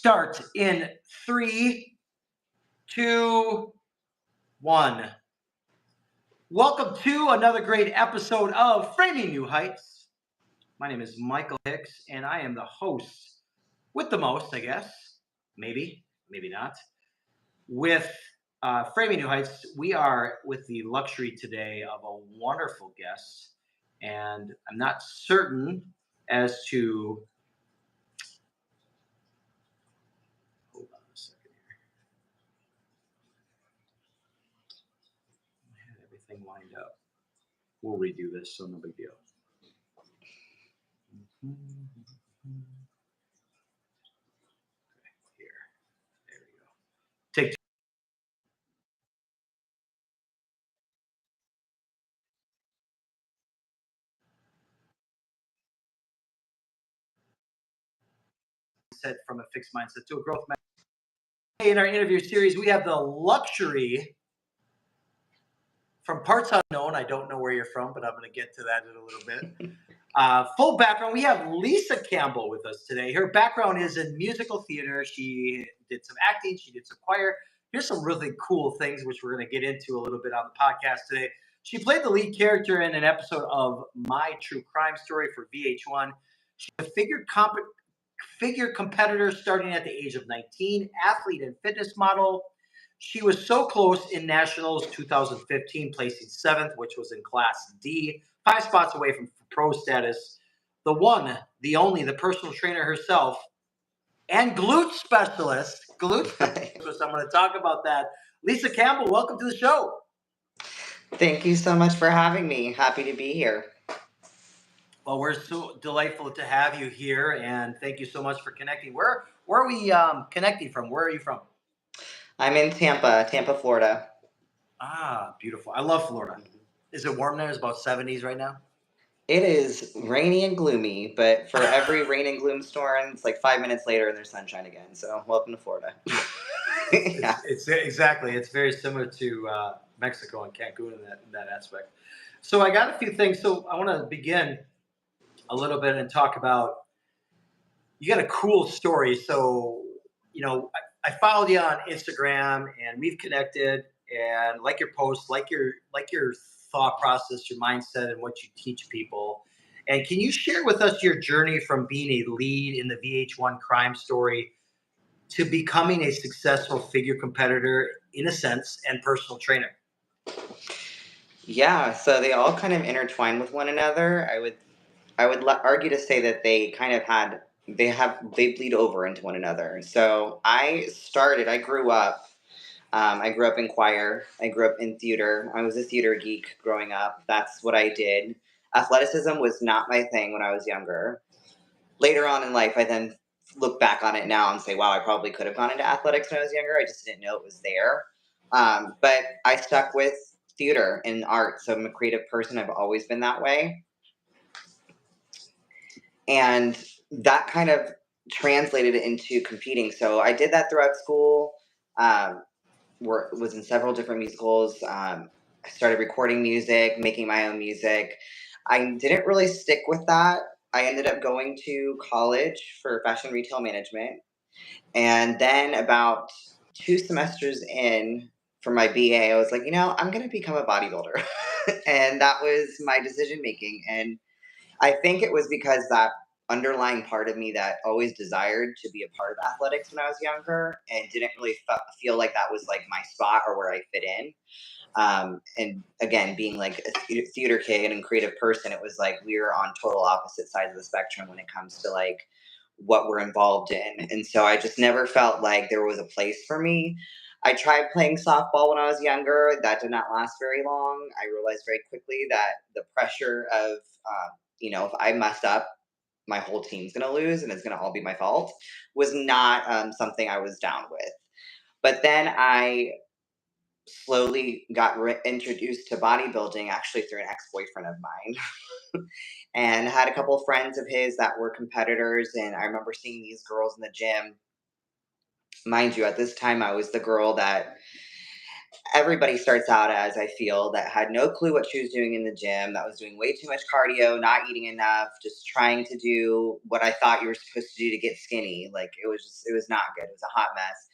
Start in 3, 2, 1. Welcome to another great episode of Framing New Heights. My name is Michael Hicks, and I am the host with the most, I guess. Maybe not. With Framing New Heights, we are with the luxury today of a wonderful guest, and I'm not certain as to. Hold on a second here. I had everything lined up. We'll redo this, so no big deal. Okay, here. There we go. Take two. Mindset from a fixed mindset to a growth mindset. In our interview series, we have the luxury from parts unknown. I don't know where you're from, but I'm going to get to that in a little bit. Full background. We have Lisa Campbell with us today. Her background is in musical theater. She did some acting. She did some choir. Here's some really cool things, which we're going to get into a little bit on the podcast today. She played the lead character in an episode of My True Crime Story for VH1. She's a figure competitor starting at the age of 19, athlete and fitness model. She was so close in Nationals 2015, placing 7th, which was in Class D, 5 spots away from pro status. The one, the only, the personal trainer herself, and glute specialist. I'm going to talk about that. Lisa Campbell, welcome to the show. Thank you so much for having me. Happy to be here. Well, we're so delightful to have you here, and thank you so much for connecting. Where are we connecting from? Where are you from? I'm in Tampa, Florida. Ah, beautiful. I love Florida. Is it warm there? It's about 70s right now? It is rainy and gloomy, but for every rain and gloom storm, it's like 5 minutes later and there's sunshine again. So welcome to Florida. Yeah. It's exactly. It's very similar to Mexico and Cancun in that aspect. So I got a few things. So I want to begin a little bit and talk about. You got a cool story. So I followed you on Instagram and we've connected and like your posts, like your thought process, your mindset, and what you teach people. And can you share with us your journey from being a lead in the VH1 crime story to becoming a successful figure competitor, in a sense, and personal trainer? Yeah, so they all kind of intertwine with one another. I would argue to say that they kind of they bleed over into one another. So I grew up. I grew up in choir. I grew up in theater. I was a theater geek growing up. That's what I did. Athleticism was not my thing when I was younger. Later on in life, I then look back on it now and say, wow, I probably could have gone into athletics when I was younger. I just didn't know it was there. But I stuck with theater and art. So I'm a creative person. I've always been that way. And that kind of translated into competing. So I did that throughout school. Was in several different musicals. I started recording music, making my own music. I didn't really stick with that. I ended up going to college for fashion retail management. And then about 2 semesters in for my BA, I was like, I'm going to become a bodybuilder. And that was my decision making. And I think it was because that underlying part of me that always desired to be a part of athletics when I was younger and didn't really feel like that was like my spot or where I fit in. And again, being like a theater kid and creative person, it was like we were on total opposite sides of the spectrum when it comes to like what we're involved in. And so I just never felt like there was a place for me. I tried playing softball when I was younger. That did not last very long. I realized very quickly that the pressure of, if I mess up, my whole team's going to lose and it's going to all be my fault was not something I was down with. But then I slowly got introduced to bodybuilding actually through an ex-boyfriend of mine and had a couple of friends of his that were competitors. And I remember seeing these girls in the gym. Mind you, at this time, I was the girl that everybody starts out as, I feel, that had no clue what she was doing in the gym, that was doing way too much cardio, not eating enough, just trying to do what I thought you were supposed to do to get skinny. Like it was not good. It was a hot mess.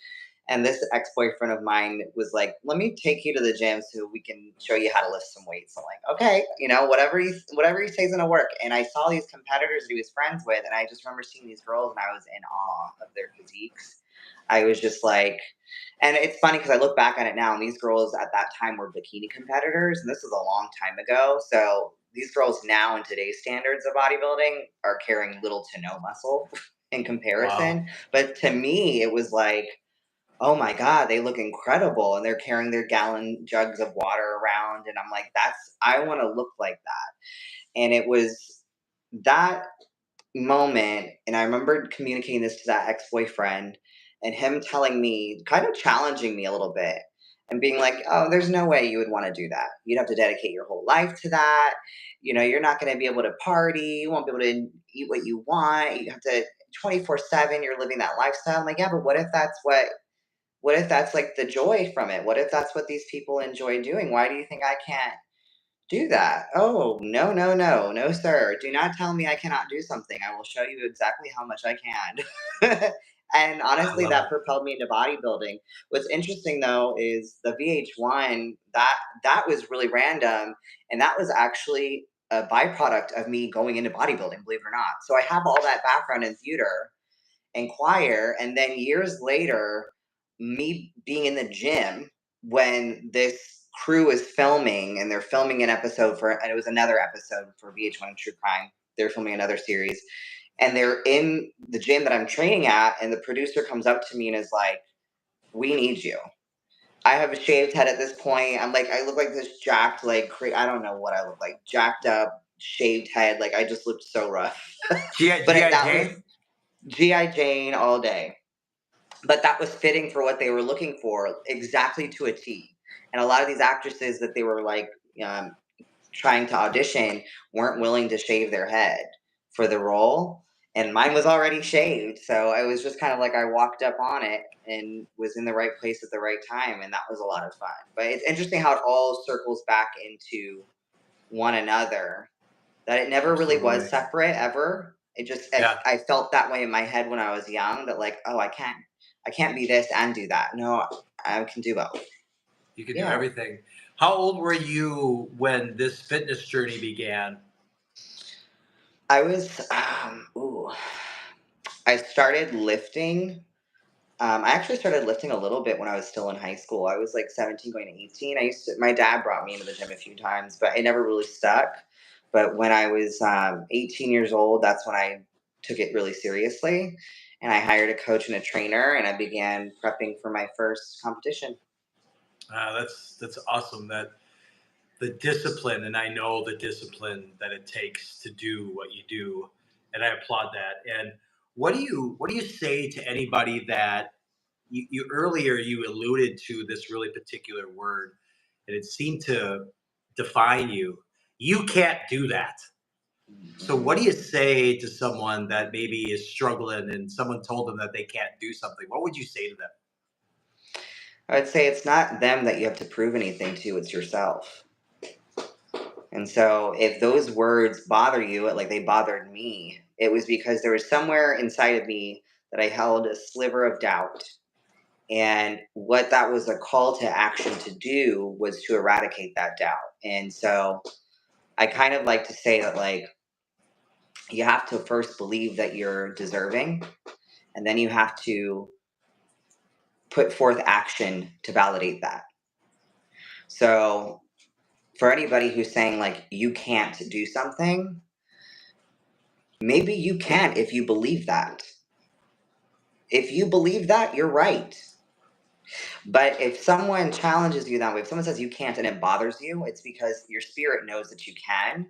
And this ex-boyfriend of mine was like, "Let me take you to the gym so we can show you how to lift some weights." I'm like, "Okay, whatever you say is gonna work." And I saw these competitors that he was friends with, and I just remember seeing these girls, and I was in awe of their physiques. I was just like, and it's funny because I look back on it now, and these girls at that time were bikini competitors, and this was a long time ago. So these girls now, in today's standards of bodybuilding, are carrying little to no muscle in Wow. comparison. But to me, it was like, oh my God, they look incredible. And they're carrying their gallon jugs of water around. And I'm like, I want to look like that. And it was that moment. And I remember communicating this to that ex boyfriend and him telling me, kind of challenging me a little bit and being like, oh, there's no way you would want to do that. You'd have to dedicate your whole life to that. You're not going to be able to party. You won't be able to eat what you want. You have to 24/7, you're living that lifestyle. I'm like, yeah, but what if that's like the joy from it? What if that's what these people enjoy doing? Why do you think I can't do that? Oh, no, no, no, no, sir. Do not tell me I cannot do something. I will show you exactly how much I can. And I honestly, love it. that propelled me into bodybuilding. What's interesting though is the VH1, that was really random. And that was actually a byproduct of me going into bodybuilding, believe it or not. So I have all that background in theater and choir. And then years later, me being in the gym when this crew is filming and they're filming an episode and it was another episode for VH1 True Crime. They're filming another series and they're in the gym that I'm training at. And the producer comes up to me and is like, we need you. I have a shaved head at this point. I'm like, I look like this jacked, like, I don't know what I look like, jacked up, shaved head. Like, I just looked so rough. But G.I. that was Jane? G.I. Jane all day, but that was fitting for what they were looking for exactly to a T. And a lot of these actresses that they were like um, trying to audition weren't willing to shave their head for the role. And mine was already shaved. So I was just kind of like, I walked up on it and was in the right place at the right time. And that was a lot of fun. But it's interesting how it all circles back into one another, that it never really was Absolutely. separate ever. It just, Yeah. I felt that way in my head when I was young, that like, oh, I can't be this and do that. No, I can do both. You can do Yeah. everything. How old were you when this fitness journey began? I was, I started lifting. I actually started lifting a little bit when I was still in high school. I was like 17 going to 18. My dad brought me into the gym a few times, but it never really stuck. But when I was 18 years old, that's when I took it really seriously. And I hired a coach and a trainer, and I began prepping for my first competition. That's awesome. That the discipline, and I know the discipline that it takes to do what you do, and I applaud that. And what do you say to anybody that you earlier you alluded to this really particular word, and it seemed to define you. You can't do that. So what do you say to someone that maybe is struggling and someone told them that they can't do something? What would you say to them? I would say it's not them that you have to prove anything to, it's yourself. And so if those words bother you, like they bothered me, it was because there was somewhere inside of me that I held a sliver of doubt. And what that was a call to action to do was to eradicate that doubt. And so I kind of like to say that, like, you have to first believe that you're deserving, and then you have to put forth action to validate that. So for anybody who's saying, like, you can't do something, maybe you can if you believe that. If you believe that, you're right. But if someone challenges you that way, if someone says you can't and it bothers you, it's because your spirit knows that you can.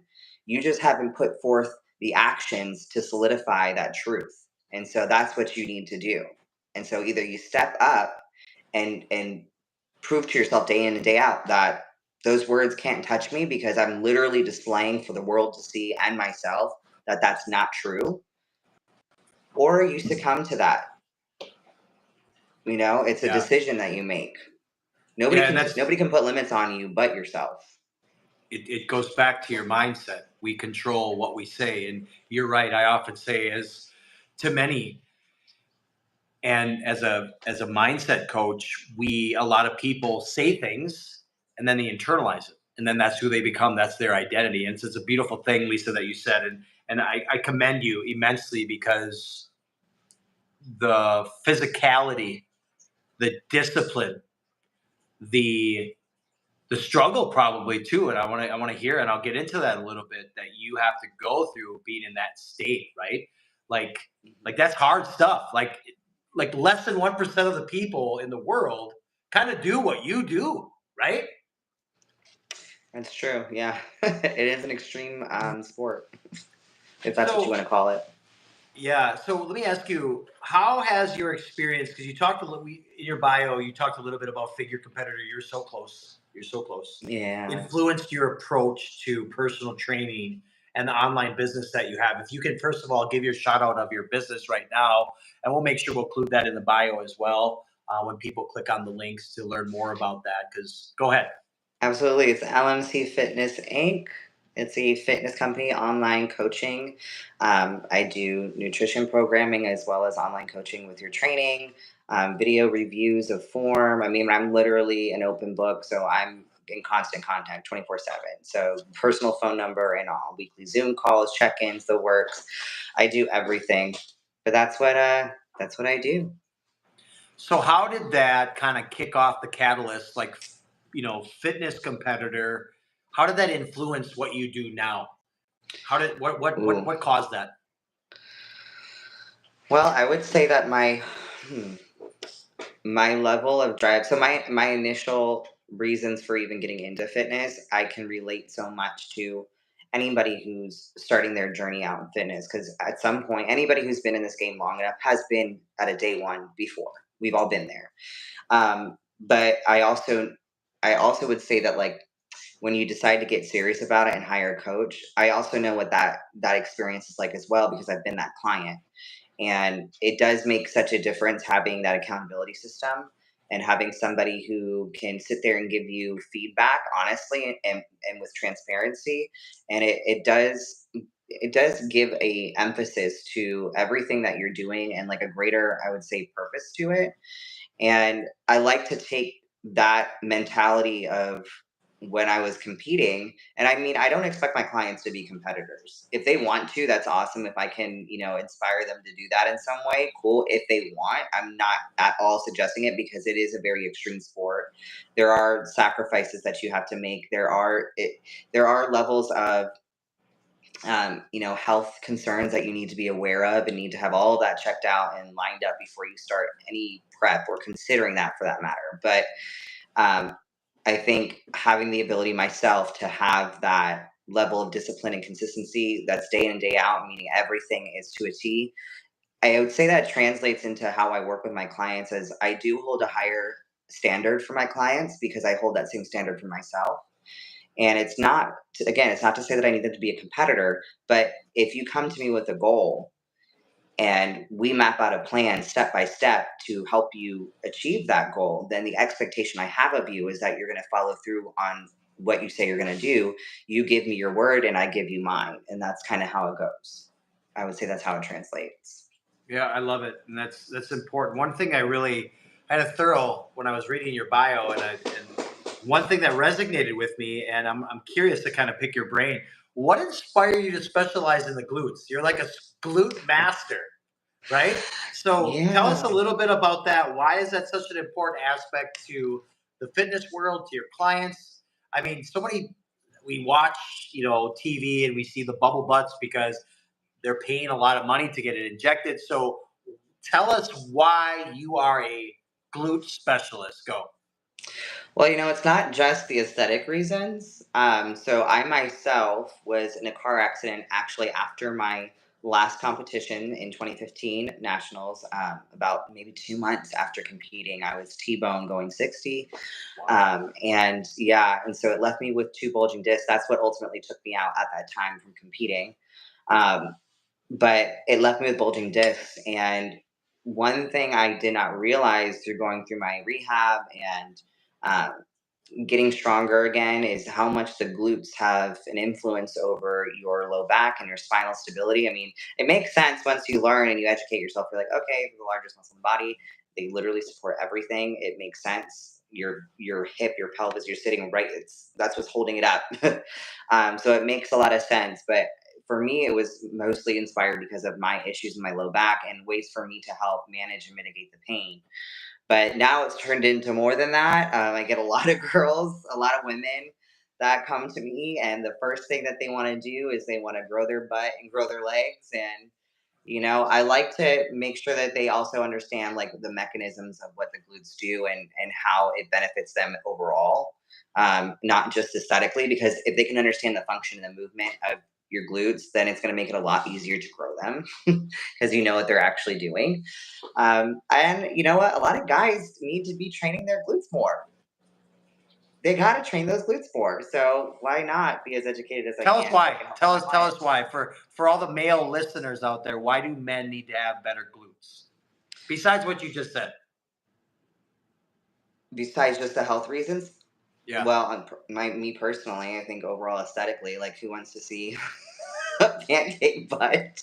You just haven't put forth the actions to solidify that truth. And so that's what you need to do. And so either you step up and prove to yourself day in and day out that those words can't touch me because I'm literally displaying for the world to see and myself that that's not true, or you succumb to that. It's a Yeah. decision that you make. Nobody Yeah, and can that's nobody can put limits on you but yourself. it goes back to your mindset. We control what we say. And you're right. I often say as to many, and as a mindset coach, a lot of people say things and then they internalize it. And then that's who they become. That's their identity. And it's a beautiful thing, Lisa, that you said. And I commend you immensely because the physicality, the discipline, the the struggle probably too, and I want to hear, and I'll get into that a little bit, that you have to go through being in that state, right? like like that's hard stuff. Like less than 1% of the people in the world kind of do what you do, right? That's true. Yeah, it is an extreme sport, if that's what you want So to call it. yeah, so let me ask you, how has your experience, because you talked a little in your bio, you talked a little bit about figure competitor. You're so close. Yeah, Influenced your approach to personal training and the online business that you have. If you can, first of all, give your shout out of your business right now, and we'll make sure we'll include that in the bio as well when people click on the links to learn more about that. Because go ahead. absolutely. It's LMC Fitness Inc. It's a fitness company, online coaching. I do nutrition programming as well as online coaching with your training, video reviews of form. I mean, I'm literally an open book, so I'm in constant contact 24/7. So, personal phone number and all, weekly Zoom calls, check ins, the works. I do everything. But that's what I do. So how did that kind of kick off the catalyst, like, fitness competitor? How did that influence what you do now? How did Ooh. what caused that? Well, I would say that hmm, my level of drive, so my initial reasons for even getting into fitness, I can relate so much to anybody who's starting their journey out in fitness, because at some point anybody who's been in this game long enough has been at a day one before. We've all been there. But I also would say that, like, when you decide to get serious about it and hire a coach, I also know what that experience is like as well, because I've been that client. And it does make such a difference having that accountability system and having somebody who can sit there and give you feedback honestly and with transparency. And it does give a emphasis to everything that you're doing, and like a greater, I would say, purpose to it. And I like to take that mentality of when I was competing. And I mean, I don't expect my clients to be competitors. If they want to, that's awesome. If I can, inspire them to do that in some way, cool. If they want, I'm not at all suggesting it, because it is a very extreme sport. There are sacrifices that you have to make. There are levels of health concerns that you need to be aware of and need to have all of that checked out and lined up before you start any prep, or considering that for that matter. But um, I think having the ability myself to have that level of discipline and consistency that's day in and day out, meaning everything is to a T, I would say that translates into how I work with my clients, as I do hold a higher standard for my clients because I hold that same standard for myself. And it's not to say that I need them to be a competitor, but if you come to me with a goal and we map out a plan step by step to help you achieve that goal, then the expectation I have of you is that you're going to follow through on what you say you're going to do. You give me your word and I give you mine. And that's kind of how it goes. I would say that's how it translates. Yeah, I love it, and that's important. One thing I really had a thorough when I was reading your bio, and one thing that resonated with me, and I'm curious to kind of pick your brain. What inspired you to specialize in the glutes? You're like a glute master, right? So tell us a Yeah. little bit about that. Why is that such an important aspect to the fitness world, to your clients? I mean, so many, we watch, TV, and we see the bubble butts because they're paying a lot of money to get it injected. So tell us why you are a glute specialist. Go. Well, it's not just the aesthetic reasons. So I myself was in a car accident actually after my last competition in 2015 nationals. About maybe 2 months after competing, I was T-bone going 60. And yeah, and so it left me with two bulging discs. That's what ultimately took me out at that time from competing. Um, but it left me with bulging discs. And one thing I did not realize through going through my rehab and Um, Getting stronger again is how much the glutes have an influence over your low back and your spinal stability. I mean, it makes sense once you learn and you educate yourself. You're like, okay, the largest muscle in the body, they literally support everything. It makes sense. Your hip, your pelvis, you're sitting right. That's what's holding it up. So it makes a lot of sense. But for me, it was mostly inspired because of my issues in my low back and ways for me to help manage and mitigate the pain. But now it's turned into more than that. I get a lot of girls, a lot of women that come to me, and the first thing that they want to do is they want to grow their butt and grow their legs. And I like to make sure that they also understand like the mechanisms of what the glutes do and how it benefits them overall, not just aesthetically. Because if they can understand the function and the movement of your glutes, then it's going to make it a lot easier to grow them because you know what they're actually doing. And you know what? A lot of guys need to be training their glutes more. They got to train those glutes more. So why not be as educated as I Tell can? us So I why. can help Tell my us. Tell us clients. why. For all the male listeners out there, why do men need to have better glutes? Besides what you just said. Besides just the health reasons, Yeah. well, me personally, I think overall aesthetically, like who wants to see a pancake butt?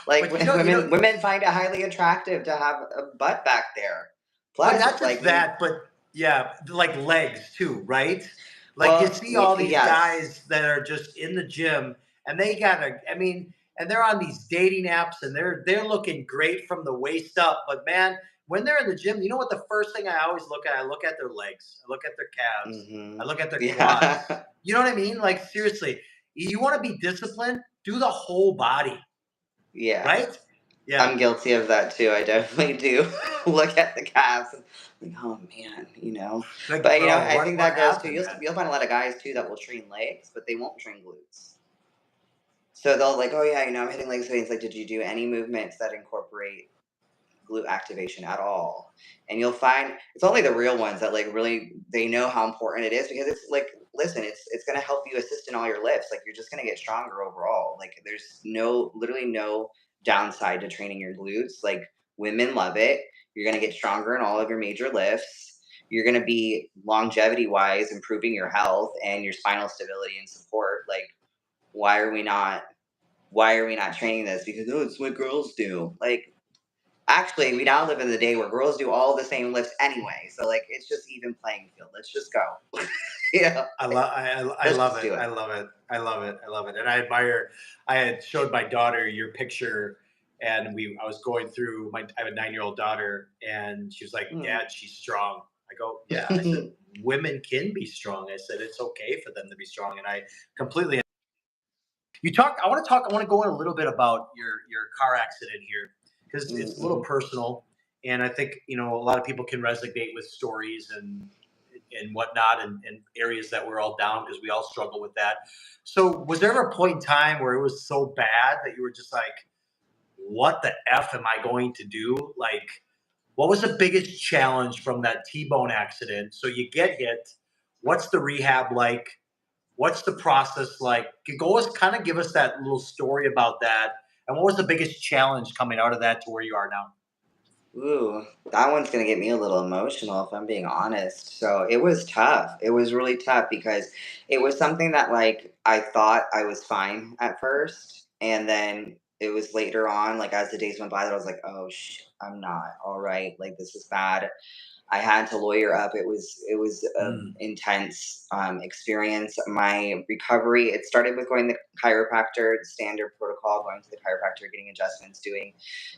Like But you know, women find it highly attractive to have a butt back there. but Plus, not like just that, but yeah, like legs too, right? Like you well, see all these yes. guys that are just in the gym and they gotta, I mean, and they're on these dating apps and they're looking great from the waist up. But man, when they're in the gym, you know what the first thing I always look at? I look at their legs, I look at their calves, I look at their quads. Yeah. You know what I mean? Like seriously, you want to be disciplined, do the whole body, Yeah. right? Yeah. I'm guilty of that too. I definitely do look at the calves and like, oh man. Like, But bro, I what think what that goes too. happened, You'll man? you'll find a lot of guys too that will train legs, but they won't train glutes. So they'll like, oh yeah, I'm hitting legs today. It's like, did you do any movements that incorporate glute activation at all? And you'll find it's only the real ones that like really they know how important it is because it's like, listen, it's gonna help you assist in all your lifts. Like you're just gonna get stronger overall. Like there's literally no downside to training your glutes. Like women love it. You're gonna get stronger in all of your major lifts. You're gonna be longevity wise improving your health and your spinal stability and support. Like why are we not training this? Because oh, it's what girls do. Like actually, we now live in the day where girls do all the same lifts anyway. So like, it's just even playing field. Let's just go. Yeah, I let's love just it. do I it. love it. I love it. I love it. And I admire. I had showed my daughter your picture, and I was going through my. I have a 9-year-old daughter, and she was like, Mm. "Dad, she's strong." I go, "Yeah." I said, "Women can be strong." I said, "It's okay for them to be strong," and I completely. You talk. I want to talk. I want to go in a little bit about your car accident here because it's a little Mm-mm. personal, and I think a lot of people can resonate with stories and whatnot and areas that we're all down because we all struggle with that. So was there ever a point in time where it was so bad that you were just like, what the F am I going to do? Like, what was the biggest challenge from that T-bone accident? So you get hit. What's the rehab like? What's the process like? Kind of give us that little story about that. And what was the biggest challenge coming out of that to where you are now? Ooh, that one's gonna get me a little emotional if I'm being honest. So it was tough. It was really tough because it was something that like I thought I was fine at first, and then it was later on, like as the days went by, that I was like, oh I'm not all right. Like this is bad. I had to lawyer up. It was an Mm. intense experience. My recovery, it started with going to the chiropractor, the standard protocol, going to the chiropractor, getting adjustments,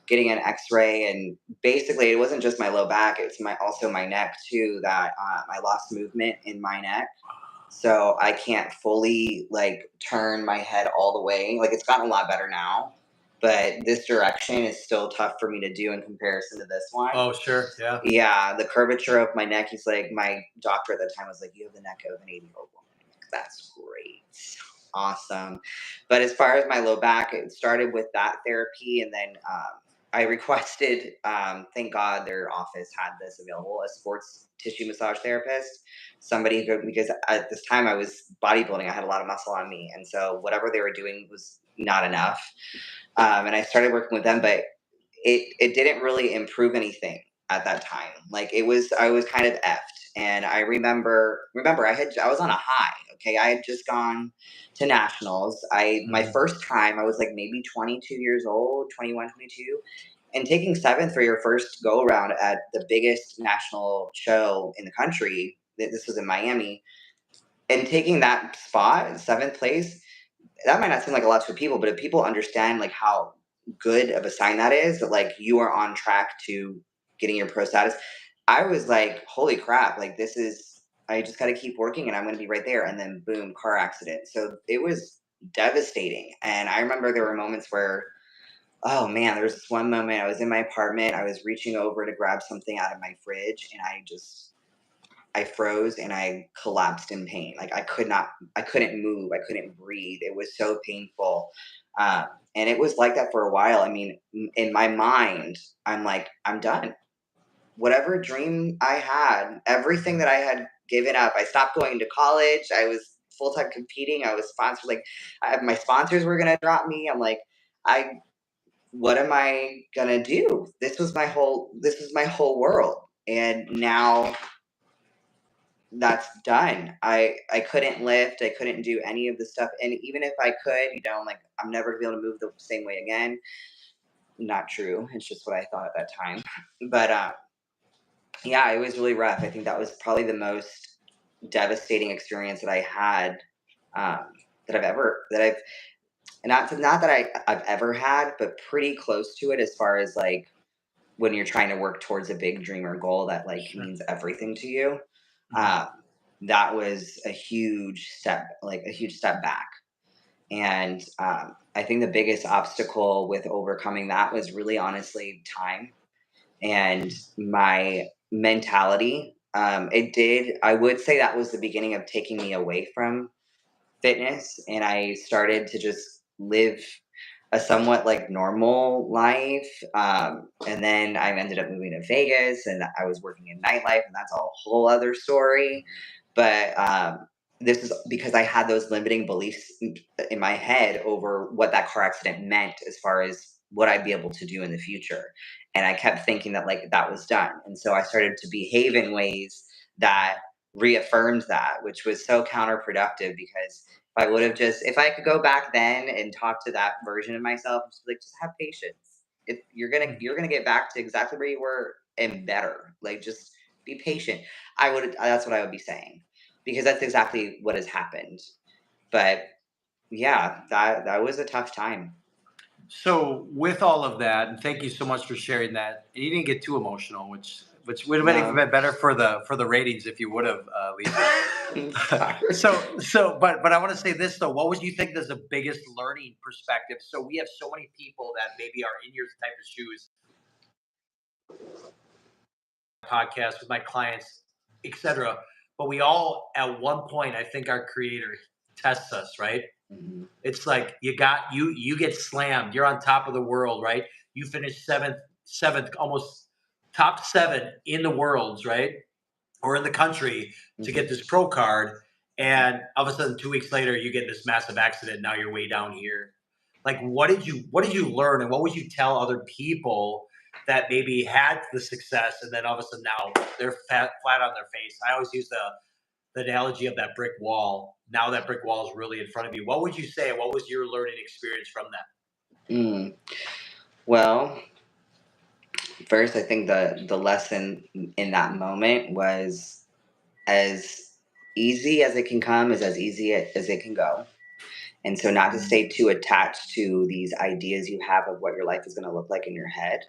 getting an X-ray, and basically it wasn't just my low back; it's also my neck too. That I lost movement in my neck, so I can't fully like turn my head all the way. Like it's gotten a lot better now, but this direction is still tough for me to do in comparison to this one. Oh, sure. Yeah. Yeah, the curvature of my neck. He's like, my doctor at the time was like, you have the neck of an 80-year-old woman. I'm like, that's great. Awesome. But as far as my low back, it started with that therapy. And then I requested, thank God their office had this available, a sports tissue massage therapist. Somebody who, because at this time I was bodybuilding, I had a lot of muscle on me. And so whatever they were doing was not enough. And I started working with them, but it didn't really improve anything. at that time. Like I was kind of effed. And I remember I was on a high. Okay. I had just gone to nationals. My first time, I was like maybe 22 years old, 21, 22, and taking seventh for your first go around at the biggest national show in the country. This was in Miami, and taking that spot, seventh place, that might not seem like a lot to people, but if people understand like how good of a sign that is, that like you are on track to getting your pro status, I was like, holy crap, like I just got to keep working and I'm going to be right there. And then boom, car accident. So it was devastating. And I remember there were moments where, oh man, there was this one moment I was in my apartment, I was reaching over to grab something out of my fridge, and I froze and I collapsed in pain. Like I couldn't move. I couldn't breathe. It was so painful. And it was like that for a while. I mean, in my mind, I'm like, I'm done. Whatever dream I had, everything that I had given up, I stopped going to college. I was full time competing. I was sponsored. Like my sponsors were going to drop me. I'm like, what am I going to do? This was my whole world. And now that's done. I couldn't lift. I couldn't do any of the stuff. And even if I could, like I'm never gonna be able to move the same way again. Not true. It's just what I thought at that time. But yeah, it was really rough. I think that was probably the most devastating experience that I had, that I've not that I've ever had, but pretty close to it as far as like when you're trying to work towards a big dream or goal that like means everything to you. That was a huge step back. And I think the biggest obstacle with overcoming that was really honestly time and my mentality. I would say that was the beginning of taking me away from fitness, and I started to just live a somewhat like normal life. And then I ended up moving to Vegas, and I was working in nightlife, and that's a whole other story. But this is because I had those limiting beliefs in my head over what that car accident meant as far as what I'd be able to do in the future. And I kept thinking that like that was done. And so I started to behave in ways that reaffirmed that, which was so counterproductive because if I could go back then and talk to that version of myself, just have patience. If you're gonna get back to exactly where you were and better. Like just be patient. That's what I would be saying, because that's exactly what has happened. But yeah, that was a tough time. So with all of that, and thank you so much for sharing that. And you didn't get too emotional, which would have been even better for the ratings if you would have, Lisa. But I want to say this though. What would you think is the biggest learning perspective? So we have so many people that maybe are in your type of shoes. Podcast with my clients, etc. But we all, at one point, I think our creator tests us, right? Mm-hmm. It's like you get slammed. You're on top of the world, right? You finish seventh, almost top 7 in the worlds, right? Or in the country to get this pro card. And all of a sudden, 2 weeks later, you get this massive accident. Now you're way down here. Like, what did you learn, and what would you tell other people that maybe had the success, and then all of a sudden now they're flat on their face? I always use the analogy of that brick wall. Now that brick wall is really in front of you. What would you say? What was your learning experience from that? Well, first, I think the lesson in that moment was as easy as it can come is as easy as it can go. And so not to stay too attached to these ideas you have of what your life is going to look like in your head.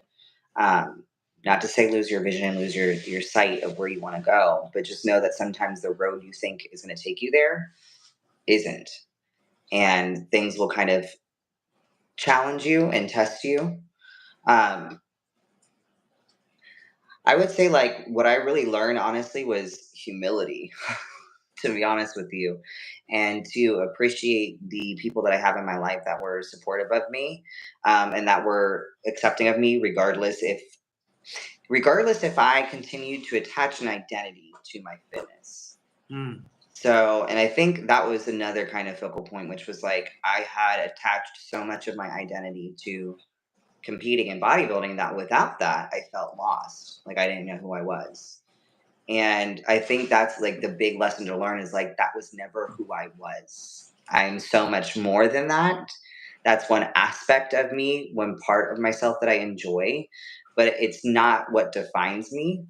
Not to say lose your vision, lose your sight of where you want to go, but just know that sometimes the road you think is going to take you there isn't. And things will kind of challenge you and test you. I would say like what I really learned honestly was humility, to be honest with you, and to appreciate the people that I have in my life that were supportive of me, and that were accepting of me, regardless if I continued to attach an identity to my fitness. So, and I think that was another kind of focal point, which was like I had attached so much of my identity to competing in bodybuilding that without that, I felt lost. Like I didn't know who I was. And I think that's like the big lesson to learn is like that was never who I was. I'm so much more than that. That's one aspect of me, one part of myself that I enjoy, but it's not what defines me.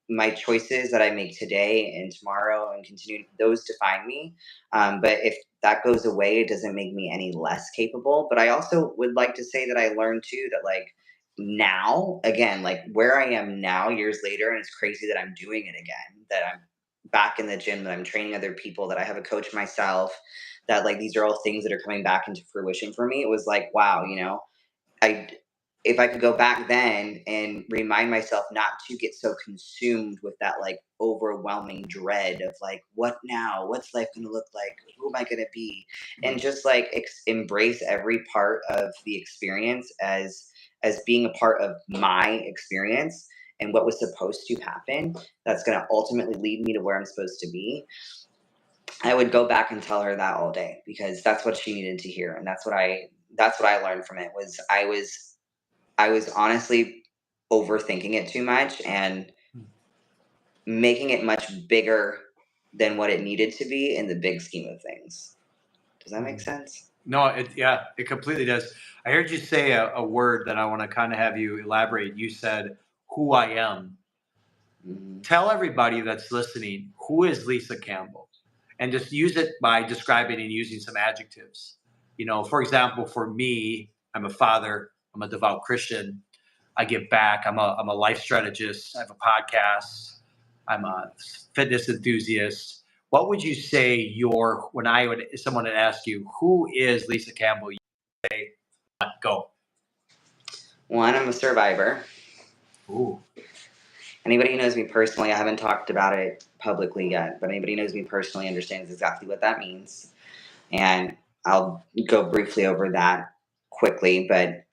My choices that I make today and tomorrow and continue, those define me. But if that goes away, it doesn't make me any less capable. But I also would like to say that I learned too that like now, again, like where I am now years later, and it's crazy that I'm doing it again, that I'm back in the gym, that I'm training other people, that I have a coach myself, that like these are all things that are coming back into fruition for me. It was like, wow, I if I could go back then and remind myself not to get so consumed with that like overwhelming dread of like what now, what's life going to look like, who am I going to be, and just like embrace every part of the experience as being a part of my experience and what was supposed to happen, that's going to ultimately lead me to where I'm supposed to be. I would go back and tell her that all day because that's what she needed to hear, and that's what I learned from it. Was I was honestly overthinking it too much and making it much bigger than what it needed to be in the big scheme of things. Does that make sense? No, it completely does. I heard you say a word that I want to kind of have you elaborate. You said, "Who I am." Mm-hmm. Tell everybody that's listening, who is Lisa Campbell? And just use it by describing and using some adjectives. For example, for me, I'm a father, I'm a devout Christian. I give back. I'm a life strategist. I have a podcast. I'm a fitness enthusiast. What would you say if someone would ask you, who is Lisa Campbell? You say, go. One, I'm a survivor. Ooh. Anybody who knows me personally, I haven't talked about it publicly yet, but anybody who knows me personally understands exactly what that means. And I'll go briefly over that quickly, but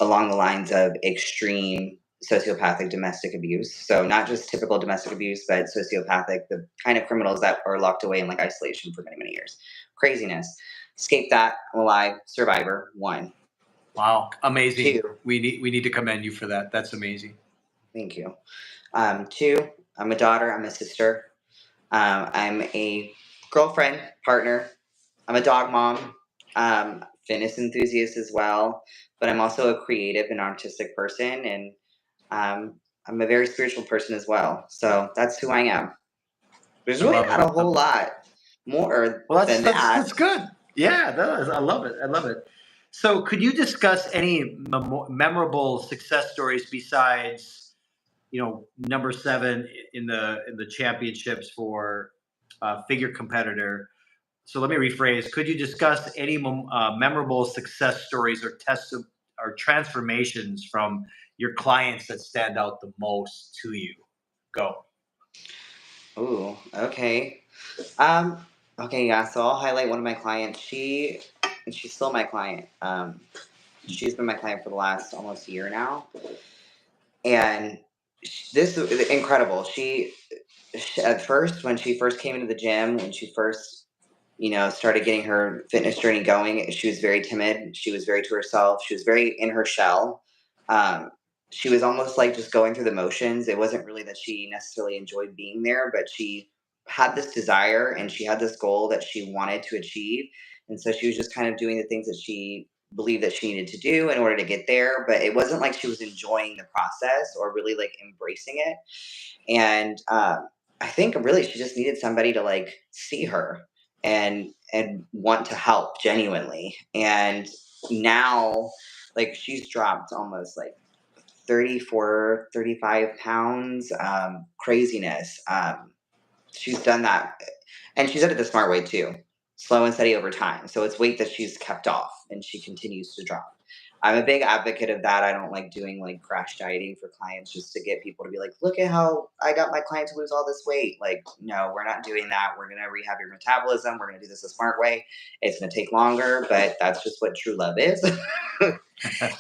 along the lines of extreme sociopathic domestic abuse. So, not just typical domestic abuse, but sociopathic, the kind of criminals that are locked away in like isolation for many, many years. Craziness. Escape that, I'm alive, survivor, one. Wow, amazing. Two, We need to commend you for that. That's amazing. thank you. Two, I'm a daughter, I'm a sister, I'm a girlfriend, partner, I'm a dog mom, fitness enthusiast as well, but I'm also a creative and artistic person, and I'm a very spiritual person as well. So that's who I am. There's I really love not a it. whole lot more Well, that's than that's that. that's good. Yeah, that is, I love it. I love it. So, could you discuss any memorable success stories besides, number 7 in the championships for figure competitor? So, let me rephrase. Could you discuss any memorable success stories or tests or transformations from your clients that stand out the most to you? Go. Ooh, okay. Um, okay, yeah. So I'll highlight one of my clients. She's still my client. She's been my client for the last almost year now, and this is incredible. At first, when she first came into the gym, when she first started getting her fitness journey going, she was very timid. She was very to herself. She was very in her shell. Um, she was almost like just going through the motions. It wasn't really that she necessarily enjoyed being there, but she had this desire and she had this goal that she wanted to achieve. And so she was just kind of doing the things that she believed that she needed to do in order to get there. But it wasn't like she was enjoying the process or really like embracing it. And I think really she just needed somebody to like see her and want to help genuinely. And now like she's dropped almost like 34, 35 pounds, craziness. She's done that, and she's done it the smart way too, slow and steady over time. So it's weight that she's kept off and she continues to drop. I'm a big advocate of that. I don't like doing like crash dieting for clients just to get people to be like, look at how I got my client to lose all this weight. Like, no, we're not doing that. We're going to rehab your metabolism. We're going to do this a smart way. It's going to take longer, but that's just what true love is.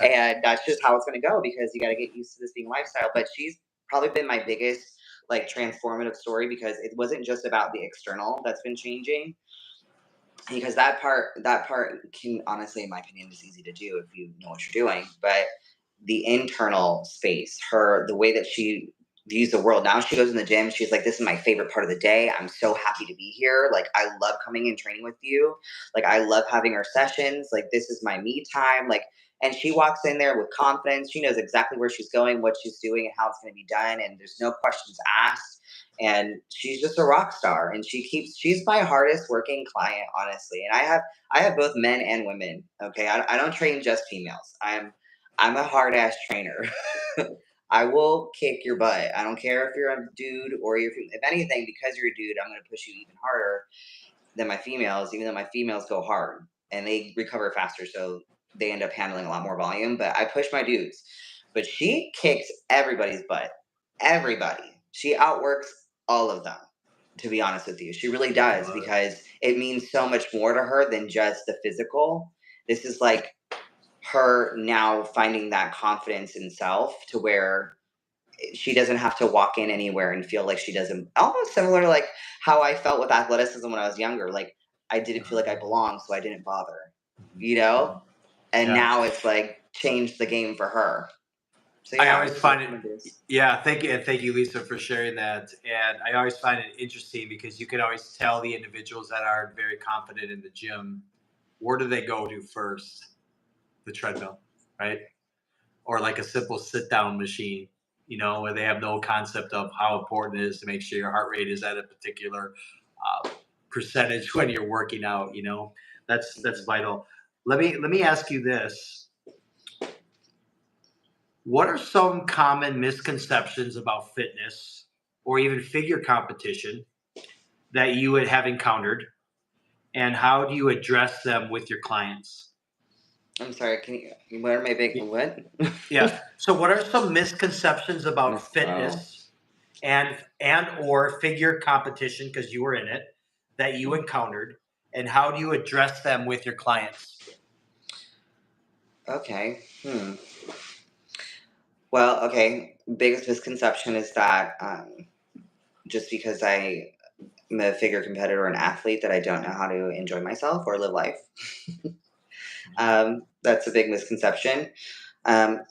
And that's just how it's going to go because you got to get used to this being a lifestyle. But she's probably been my biggest like transformative story because it wasn't just about the external that's been changing. because that part can honestly, in my opinion, is easy to do if you know what you're doing. But the internal space, the way that she views the world. Now she goes in the gym. She's like, this is my favorite part of the day. I'm so happy to be here. Like, I love coming and training with you. Like, I love having our sessions. Like, this is my me time. Like, and she walks in there with confidence. She knows exactly where she's going, what she's doing, and how it's going to be done. And there's no questions asked. And she's just a rock star. And she's my hardest working client, honestly. And I have both men and women. Okay. I don't train just females. I'm a hard ass trainer. I will kick your butt. I don't care if you're a dude or if anything, because you're a dude, I'm going to push you even harder than my females, even though my females go hard and they recover faster. So they end up handling a lot more volume. But I push my dudes. But she kicks everybody's butt. Everybody. She outworks all of them, to be honest with you. She really does, because it means so much more to her than just the physical. This is like her now finding that confidence in self to where she doesn't have to walk in anywhere and feel like she doesn't, almost similar to like how I felt with athleticism when I was younger. Like, I didn't feel like I belonged, so I didn't bother, you know? And Yeah. now it's like changed the game for her. So I yeah, always find it. Yeah, thank you, and thank you, Lisa, for sharing that. And I always find it interesting because you can always tell the individuals that are very confident in the gym, where do they go to first? The treadmill, right? Or like a simple sit down machine, where they have no concept of how important it is to make sure your heart rate is at a particular percentage when you're working out. That's vital. Let me ask you this: what are some common misconceptions about fitness or even figure competition that you would have encountered, and how do you address them with your clients? I'm sorry, what are my big, what? Yeah. So what are some misconceptions about Oh. fitness and or figure competition, because you were in it, that you encountered, and how do you address them with your clients? Okay. Well, okay. Biggest misconception is that just because I'm a figure competitor or an athlete, that I don't know how to enjoy myself or live life. That's a big misconception. Um,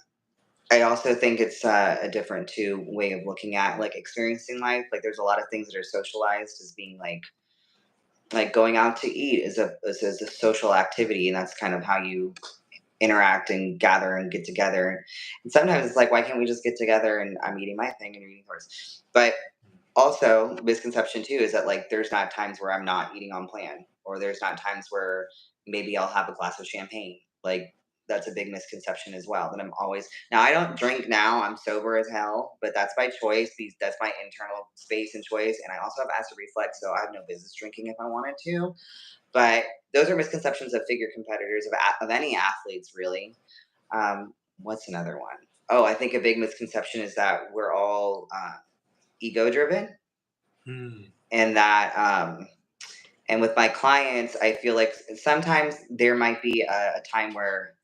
I also think it's a different too way of looking at like experiencing life. Like, there's a lot of things that are socialized as being like going out to eat is a social activity, and that's kind of how you interact and gather and get together. And sometimes it's like, why can't we just get together and I'm eating my thing and you're eating yours? But also, misconception too is that like there's not times where I'm not eating on plan, or there's not times where maybe I'll have a glass of champagne. Like, that's a big misconception as well. That I'm always, now I don't drink now. I'm sober as hell, but that's by choice. That's my internal space and choice. And I also have acid reflux, so I have no business drinking if I wanted to. But those are misconceptions of figure competitors, of any athletes, really. What's another one? Oh, I think a big misconception is that we're all ego driven, and that and with my clients, I feel like sometimes there might be a time where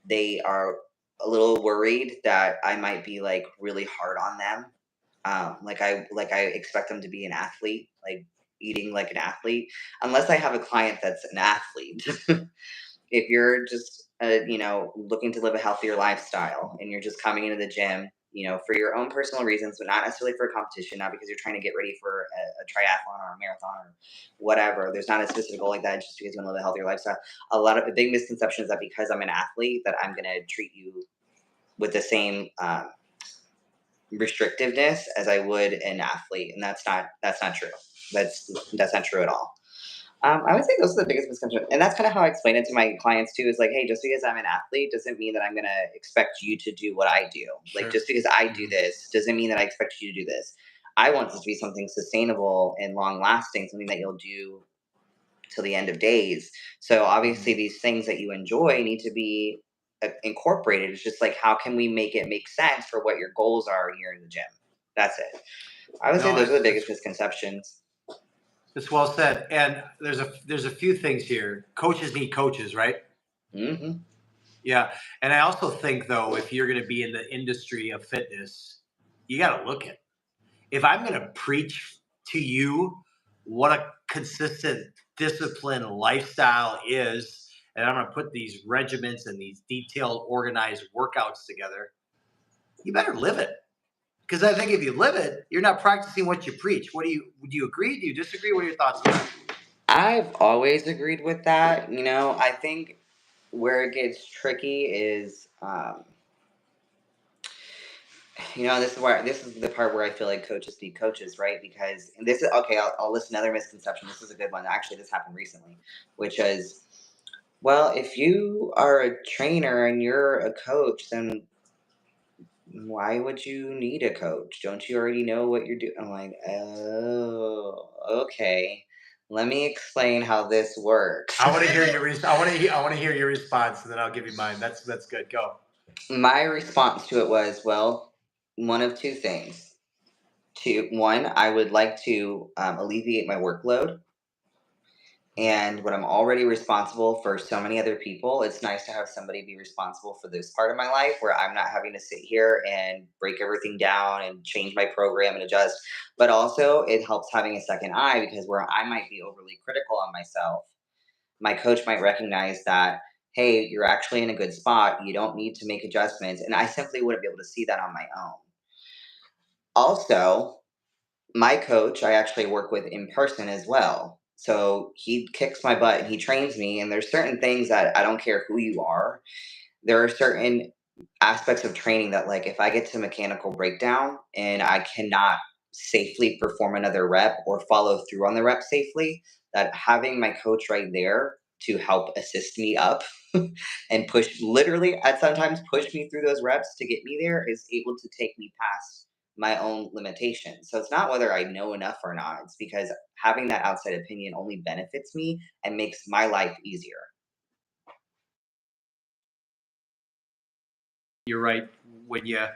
they are a little worried that I might be like really hard on them. Like I expect them to be an athlete, like eating like an athlete, unless I have a client that's an athlete. If you're just looking to live a healthier lifestyle and you're just coming into the gym, for your own personal reasons, but not necessarily for a competition, not because you're trying to get ready for a triathlon or a marathon or whatever. There's not a specific goal like that, just because you want to live a healthier lifestyle. A big misconception is that because I'm an athlete that I'm going to treat you with the same restrictiveness as I would an athlete, and that's not true. That's not true at all. I would say those are the biggest misconceptions, and that's kind of how I explain it to my clients too. Is like, hey, just because I'm an athlete doesn't mean that I'm going to expect you to do what I do. Sure. Like, just because I do this doesn't mean that I expect you to do this. I want this to be something sustainable and long lasting, something that you'll do till the end of days. So obviously, these things that you enjoy need to be incorporated. It's just like, how can we make it make sense for what your goals are here in the gym? That's it. I would say No, those are the biggest misconceptions. it's well said. And there's a few things here. Coaches need coaches, right? Mm-hmm. Yeah. And I also think, though, if you're going to be in the industry of fitness, you got to look at, if I'm going to preach to you what a consistent disciplined lifestyle is, and I'm going to put these regiments and these detailed, organized workouts together, you better live it. Because I think if you live it, you're not practicing what you preach. Do you agree? Do you disagree? What are your thoughts on that? I've always agreed with that. I think where it gets tricky is, this is the part where I feel like coaches need coaches, right? Because and this is okay. I'll list another misconception. This is a good one. Actually, this happened recently, which is, well, if you are a trainer and you're a coach, then why would you need a coach? Don't you already know what you're doing? I'm like, oh, okay. Let me explain how this works. I want to hear your I want to hear your response, and then I'll give you mine. That's good. Go. My response to it was, well, one of two things. One, I would like to alleviate my workload. And when I'm already responsible for so many other people, it's nice to have somebody be responsible for this part of my life where I'm not having to sit here and break everything down and change my program and adjust. But also, it helps having a second eye, because where I might be overly critical on myself, my coach might recognize that, hey, you're actually in a good spot. You don't need to make adjustments. And I simply wouldn't be able to see that on my own. Also, my coach, I actually work with in person as well. So he kicks my butt and he trains me. And there's certain things that I don't care who you are. There are certain aspects of training that, like, if I get to mechanical breakdown and I cannot safely perform another rep or follow through on the rep safely, that having my coach right there to help assist me up and literally at sometimes push me through those reps to get me there, is able to take me past my own limitations. So it's not whether I know enough or not. It's because having that outside opinion only benefits me and makes my life easier. You're right. When you're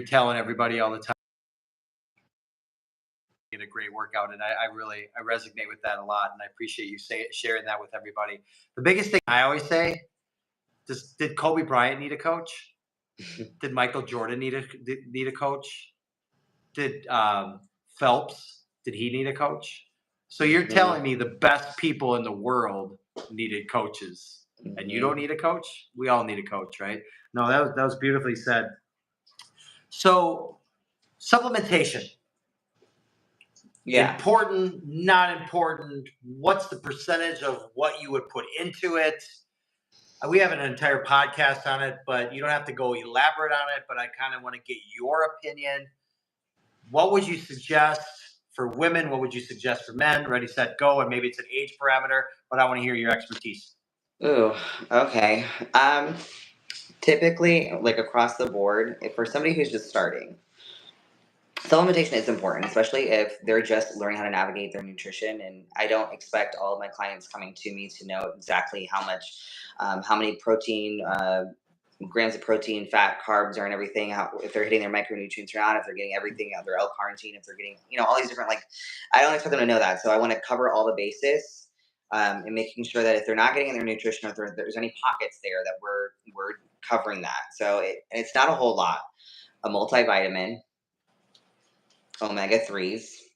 telling everybody all the time, get a great workout, and I resonate with that a lot, and I appreciate you sharing that with everybody. The biggest thing I always say: did Kobe Bryant need a coach? Did Michael Jordan need a coach? Did Phelps, did he need a coach? So you're telling me the best people in the world needed coaches, and you don't need a coach? We all need a coach, right? No, that was beautifully said. So supplementation. Yeah. Important, not important. What's the percentage of what you would put into it? We have an entire podcast on it, but you don't have to go elaborate on it. But I kind of want to get your opinion. What would you suggest for women? What would you suggest for men? Ready, set, go. And maybe it's an age parameter, but I want to hear your expertise. Ooh, okay. Typically, like across the board, if for somebody who's just starting, supplementation is important, especially if they're just learning how to navigate their nutrition. And I don't expect all of my clients coming to me to know exactly how many protein, grams of protein, fat, carbs are in everything, if they're hitting their micronutrients or not, if they're getting everything, their L-carnitine, if they're getting, all these different, I don't expect them to know that. So I want to cover all the bases, and making sure that if they're not getting in their nutrition, or if there's any pockets there, that we're covering that. So it's not a whole lot. A multivitamin, omega-3s,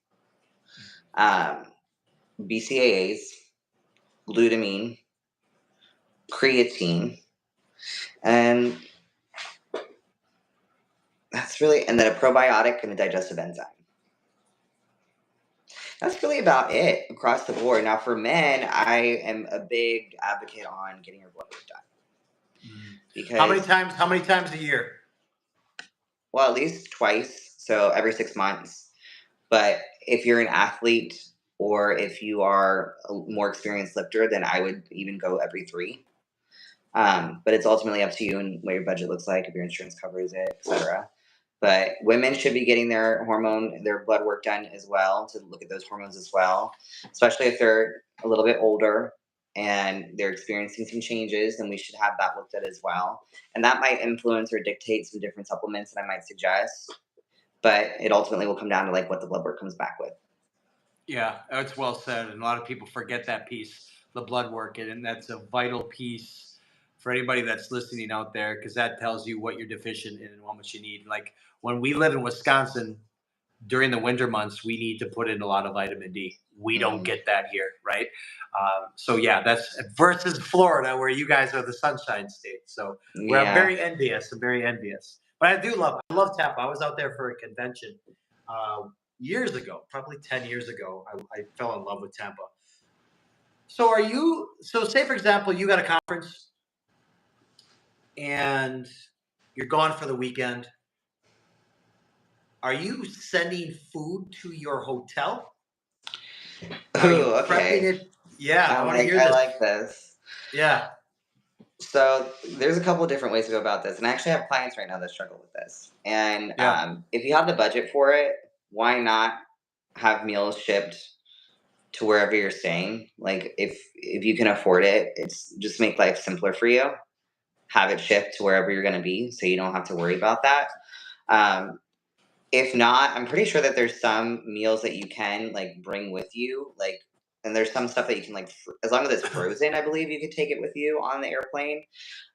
BCAAs, glutamine, creatine, and and then a probiotic and a digestive enzyme. That's really about it across the board. Now, for men, I am a big advocate on getting your blood work done. Because How many times a year? Well, at least twice, so every 6 months. But if you're an athlete or if you are a more experienced lifter, then I would even go every 3. But it's ultimately up to you and what your budget looks like, if your insurance covers it, etc. But women should be getting their blood work done as well, to look at those hormones as well, especially if they're a little bit older and they're experiencing some changes. Then we should have that looked at as well. And that might influence or dictate some different supplements that I might suggest. But it ultimately will come down to what the blood work comes back with. Yeah, that's well said. And a lot of people forget that piece, the blood work, and that's a vital piece for anybody that's listening out there, because that tells you what you're deficient in and how much you need. Like when we live in Wisconsin, during the winter months, we need to put in a lot of vitamin D. We don't get that here, right? So yeah, that's versus Florida, where you guys are the Sunshine State. So we're Yeah. very envious. I'm very envious. But I love Tampa. I was out there for a convention years ago, probably 10 years ago. I fell in love with Tampa. So say for example, you got a conference and you're gone for the weekend. Are you sending food to your hotel? Are you Ooh, prepping okay. it? Yeah, I want to hear I this. like this. Yeah. So there's a couple different ways to go about this, and I actually have clients right now that struggle with this. And Yeah. if you have the budget for it, why not have meals shipped to wherever you're staying? Like if you can afford it, it's just make life simpler for you. Have it shipped to wherever you're going to be, so you don't have to worry about that. Um, if not, I'm pretty sure that there's some meals that you can like bring with you, like, and there's some stuff that you can like, as long as it's frozen, I believe you could take it with you on the airplane.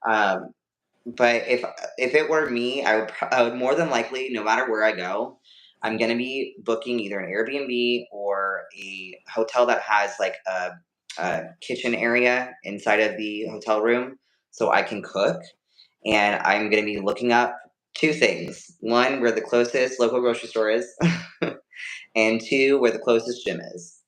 Um, but if it were me, I would more than likely, no matter where I go, I'm gonna be booking either an Airbnb or a hotel that has like a kitchen area inside of the hotel room, so I can cook. And I'm gonna be looking up two things: one, where the closest local grocery store is, and two, where the closest gym is,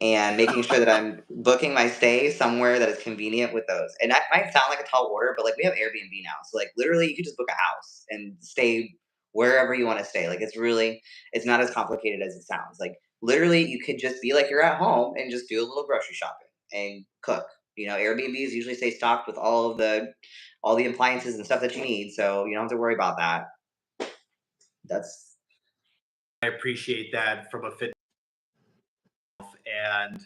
and making sure that I'm booking my stay somewhere that is convenient with those. And that might sound like a tall order, but like we have Airbnb now. So like literally you could just book a house and stay wherever you want to stay. Like it's not as complicated as it sounds. Like literally you could just be like you're at home and just do a little grocery shopping and cook. Airbnbs usually stay stocked with all the appliances and stuff that you need, so you don't have to worry about that. That's I appreciate that from a fit. And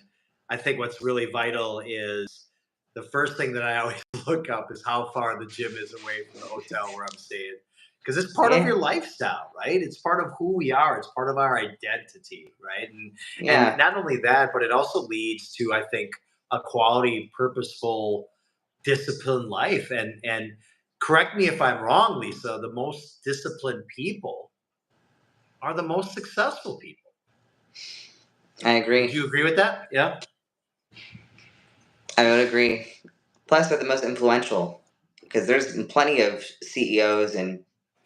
I think what's really vital is the first thing that I always look up is how far the gym is away from the hotel where I'm staying. Because it's part of yeah, your lifestyle, right? It's part of who we are. It's part of our identity, right? And yeah. not only that, but it also leads to, I think, a quality, purposeful, disciplined life. And correct me if I'm wrong, Lisa, the most disciplined people are the most successful people. I Would agree. you agree with that? Yeah. I would agree. Plus, they're the most influential because there's plenty of CEOs and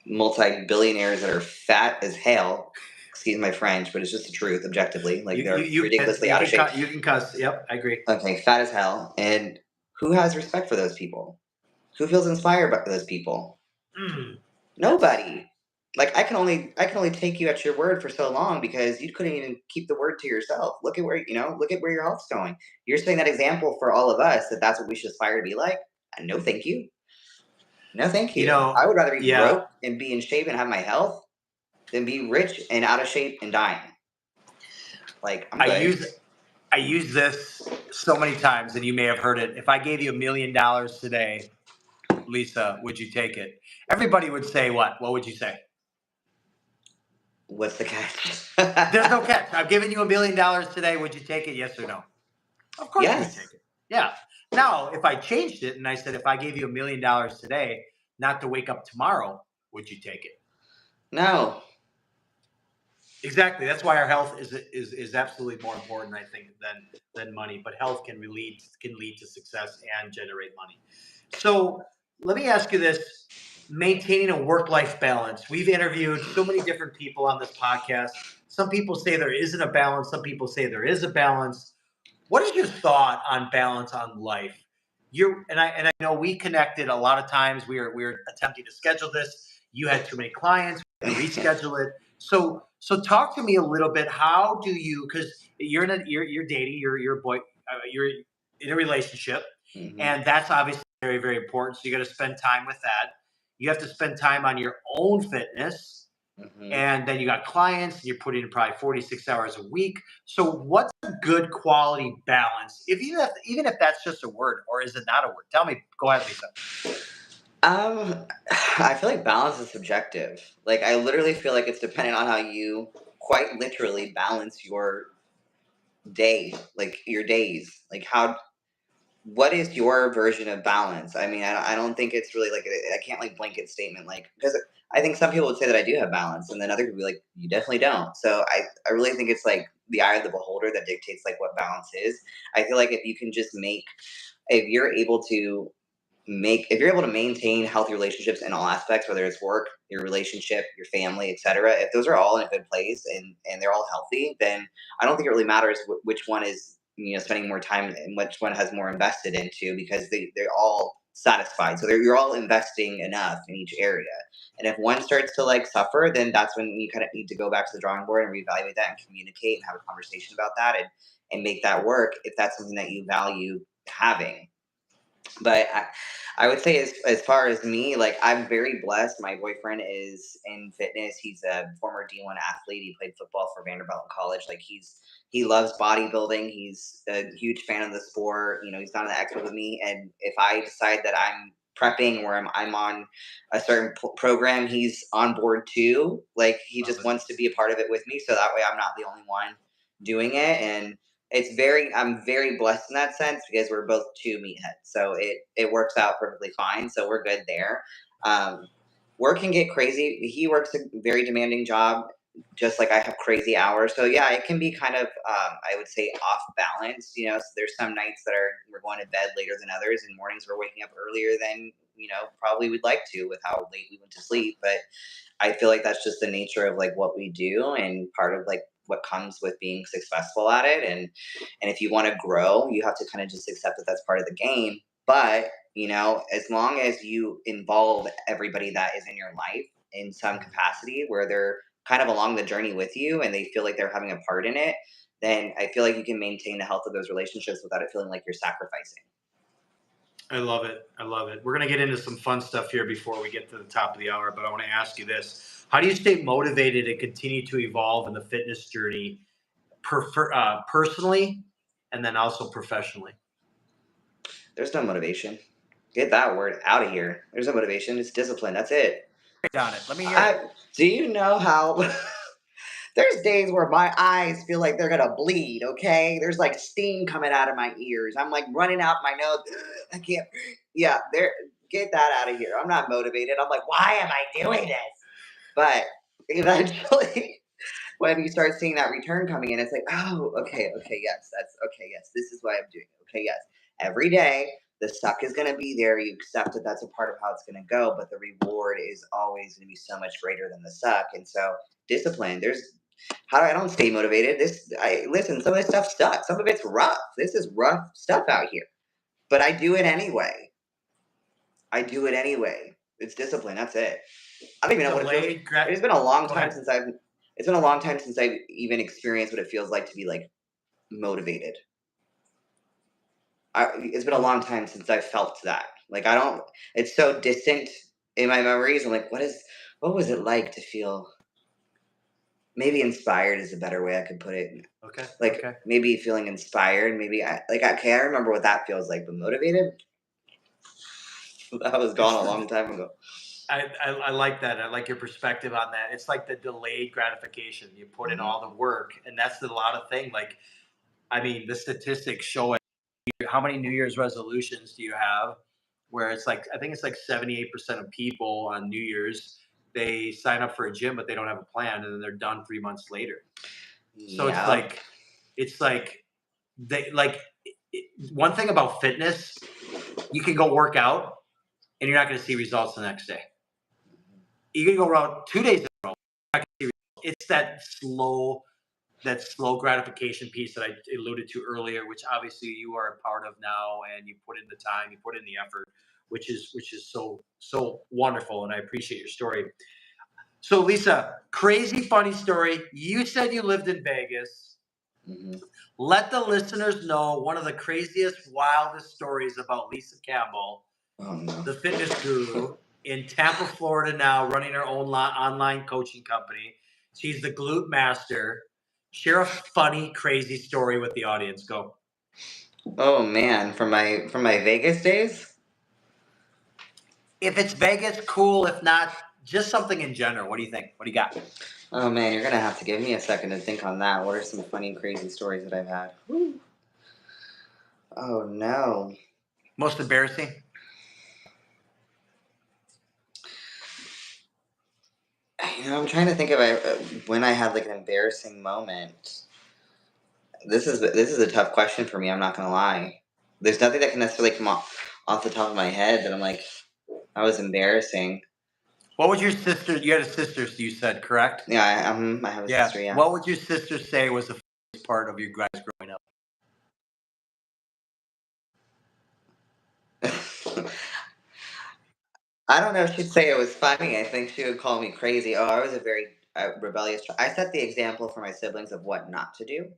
multi-billionaires that are fat as hell. Excuse my French, but it's just the truth, objectively. Like they're ridiculously out of shape. You can cuss. Yep, I agree. Okay, fat as hell. And who has respect for those people? Who feels inspired by those people? Mm, that's Nobody. Like I can only take you at your word for so long because you couldn't even keep the word to yourself. Look at where your health's going. You're setting that example for all of us that that's what we should aspire to be like. No, thank you. No, thank you you. know, I would rather be yeah. broke and be in shape and have my health than be rich and out of shape and dying. Like I'm I good. use I use this so many times, and you may have heard it. If I gave you $1 million today, Lisa, would you take it? Everybody would say what? What would you say? What's the catch? There's no catch. I've given you $1 million today. Would you take it? Yes or no? Of course you would Yes. take it. Yeah. Now, if I changed it and I said, if I gave you $1 million today, not to wake up tomorrow, would you take it? No. Exactly. That's why our health is absolutely more important, I think, than money. But health can lead to success and generate money. So let me ask you this: maintaining a work-life balance. We've interviewed so many different people on this podcast. Some people say there isn't a balance. Some people say there is a balance. What is your thought on balance on life? I know we connected a lot of times. We were attempting to schedule this. You had too many clients. We had to reschedule it. So talk to me a little bit. How do you? Because you're dating. You're a boy. You're in a relationship, Hmm. and that's obviously very very important. So you got to spend time with that. You have to spend time on your own fitness, Hmm. and then you got clients. And you're putting in probably 46 hours a week. So what's a good quality balance? Even if that's just a word, or is it not a word? Tell me. Go ahead, Lisa. Um, I feel like balance is subjective. Like I literally feel like it's dependent on how you quite literally balance your day, like your days. Like what is your version of balance? I mean, I don't think it's really like I can't like blanket statement like because I think some people would say that I do have balance, and then other people would be like, you definitely don't. So I really think it's like the eye of the beholder that dictates like what balance is. I feel like if you can just make, if you're able to if you're able to maintain healthy relationships in all aspects, whether it's work, your relationship, your family, etc., if those are all in a good place and they're all healthy, then I don't think it really matters which one is, spending more time and which one has more invested into, because they're all satisfied. So you're all investing enough in each area. And if one starts to like suffer, then that's when you kind of need to go back to the drawing board and reevaluate that and communicate and have a conversation about that, and make that work if that's something that you value having. But I would say, as far as me, like, I'm very blessed. My boyfriend is in fitness. He's a former D1 athlete. He played football for Vanderbilt in college. Like, he loves bodybuilding. He's a huge fan of the sport. He's not an expert with me. And if I decide that I'm prepping or I'm on a certain program, he's on board too. Like, he Love just it. wants to be a part of it with me. So that way I'm not the only one doing it. And I'm very blessed in that sense because we're both two meatheads. So it works out perfectly fine. So we're good there. Work can get crazy. He works a very demanding job, just like I have crazy hours. So yeah, it can be kind of, I would say, off balance. So there's some nights that we're going to bed later than others, and mornings we're waking up earlier than probably we'd like to, with how late we went to sleep. But I feel like that's just the nature of like what we do, and part of like what comes with being successful at it. And if you want to grow, you have to kind of just accept that that's part of the game. But as long as you involve everybody that is in your life in some capacity, where they're kind of along the journey with you and they feel like they're having a part in it, then I feel like you can maintain the health of those relationships without it feeling like you're sacrificing. I love it. I love it. We're going to get into some fun stuff here before we get to the top of the hour, but I want to ask you this. How do you stay motivated and continue to evolve in the fitness journey personally and then also professionally? There's no motivation. Get that word out of here. There's no motivation. It's discipline. That's it. On it. Let me hear it. Do you know how there's days where my eyes feel like they're gonna bleed, okay? There's like steam coming out of my ears. I'm like running out my nose. I can't. Yeah, get that out of here. I'm not motivated. I'm like, why am I doing this? But eventually, when you start seeing that return coming in, it's like, oh, okay, yes, that's okay, yes, this is why I'm doing it. Okay, yes. Every day, the suck is going to be there. You accept that that's a part of how it's going to go, but the reward is always going to be so much greater than the suck. And so, discipline. I don't stay motivated. Listen. Some of this stuff sucks. Some of it's rough. This is rough stuff out here, but I do it anyway. It's discipline. That's it. I don't even know what it feels. It's been a long time since I've. It's been a long time since I've even experienced what it feels like to be like motivated. It's been a long time since I've felt that. Like I don't. It's so distant in my memories. I'm like, what was it like to feel? Maybe inspired is a better way I could put it. Okay. Like maybe feeling inspired. Maybe okay. I remember what that feels like, but motivated. That was gone a long time ago. I like that. I like your perspective on that. It's like the delayed gratification. You put in all the work, and that's a lot of thing. Like, I mean, the statistics show it. How many New Year's resolutions do you have? Where it's like, I think it's like 78% of people on New Year's, they sign up for a gym, but they don't have a plan, and then they're done 3 months later. So it's like they like one thing about fitness, you can go work out and you're not going to see results the next day. You can go around 2 days in a row. It's that slow gratification piece that I alluded to earlier, which obviously you are a part of now, and you put in the time, you put in the effort, which is so wonderful, and I appreciate your story. So Lisa, crazy funny story. You said you lived in Vegas. Mm-hmm. Let the listeners know one of the craziest, wildest stories about Lisa Campbell, the fitness guru in Tampa, Florida now, running her own online coaching company. She's the Glute master. Share a funny, crazy story with the audience. Go. Oh man, from my Vegas days. If it's Vegas, cool. If not, just something in general. What do you think? What do you got? Oh man, you're gonna have to give me a second to think on that. What are some funny, crazy stories that I've had? Whew. Oh no. Most embarrassing? I'm trying to think of when I had like an embarrassing moment. This is a tough question for me. I'm not gonna lie. There's nothing that can necessarily come off the top of my head that I'm like, that was embarrassing. What would your sister? You had a sister, you said, correct? Yeah, I have a sister. Yeah. What would your sister say was the funniest part of you guys growing up? I don't know if she'd say it was funny. I think she would call me crazy. Oh, I was a very rebellious child. I set the example for my siblings of what not to do.